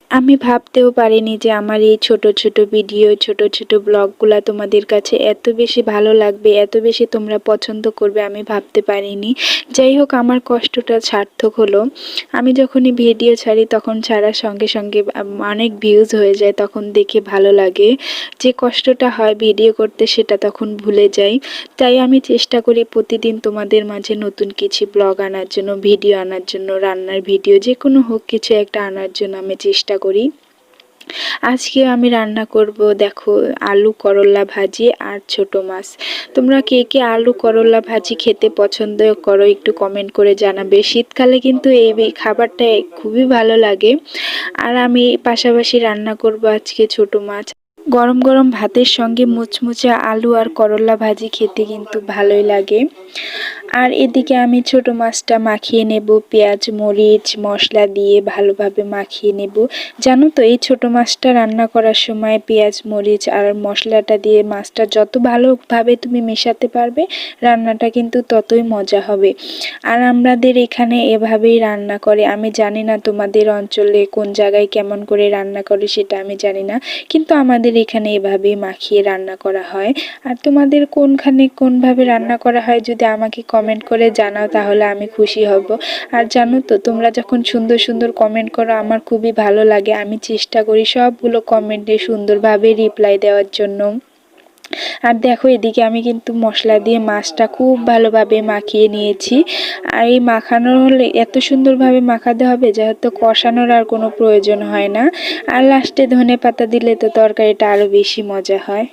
আমি ভাবতেও পারিনি যে আমার এই ছোট ছোট ভিডিও, ছোট ছোট ব্লগগুলা তোমাদের কাছে এত বেশি ভালো লাগবে, এত বেশি তোমরা পছন্দ করবে, আমি ভাবতে পারিনি। যাই হোক, আমার কষ্টটা সার্থক হলো। আমি যখনই ভিডিও ছাড়ি তখন ছাড়ার সঙ্গে সঙ্গে অনেক ভিউজ হয়ে যায়, তখন দেখে ভালো লাগে। যে কষ্টটা হয় ভিডিও করতে সেটা তখন ভুলে যাই। তাই আমি চেষ্টা করি প্রতিদিন তোমাদের মাঝে নতুন কিছু ব্লগ আনার জন্য, ভিডিও আনার জন্য, রান্নার ভিডিও যে কোনো হোক কিছু একটা আনার জন্য আমি চেষ্টা করি। আজকে আমি রান্না করব, দেখো, আলু করলা ভাজি আর ছোট মাছ। তোমরা কে কে আলু করলা ভাজি খেতে পছন্দ করো একটু কমেন্ট করে জানাবে। শীতকালে কিন্তু এই খাবারটা খুবই ভালো লাগে। আর আমি পাশাপাশি রান্না করব আজকে ছোট মাছ। গরম গরম ভাতের সঙ্গে মুচমুচে আলু আর করলা ভাজি খেতে কিন্তু ভালোই লাগে। আর এদিকে আমি ছোট মাছটা মাখিয়ে নেব, পেঁয়াজ মরিচ মশলা দিয়ে ভালোভাবে মাখিয়ে নেব। জানো তো, এই ছোট মাছটা রান্না করার সময় পেঁয়াজ মরিচ আর মশলাটা দিয়ে মাছটা যত ভালোভাবে তুমি মেশাতে পারবে, রান্নাটা কিন্তু ততই মজা হবে। আর আমাদের এখানে এভাবেই রান্না করে। আমি জানি না তোমাদের অঞ্চলে কোন জায়গায় কেমন করে রান্না করে, সেটা আমি জানি না, কিন্তু আমাদের এখানে এভাবেই মাখিয়ে রান্না করা হয়। আর তোমাদের কোনখানে কোনভাবে রান্না করা হয় যদি আমাকে কমেন্ট করে জানাও, তাহলে আমি খুশি হব। আর জানো তো, তোমরা যখন সুন্দর সুন্দর কমেন্ট করো আমার খুবই ভালো লাগে। আমি চেষ্টা করি সবগুলো কমেন্টে সুন্দরভাবে রিপ্লাই দেওয়ার জন্য। আর দেখো, এদিকে আমি কিন্তু মশলা দিয়ে মাছটা খুব ভালোভাবে মাখিয়ে নিয়েছি। আর এই মাখানো হলে এত সুন্দরভাবে মাখাতে হবে যেহেতু কষানোর আর কোনো প্রয়োজন হয় না। আর লাস্টে ধনে পাতা দিলে তো তরকারিটা আরও বেশি মজা হয়।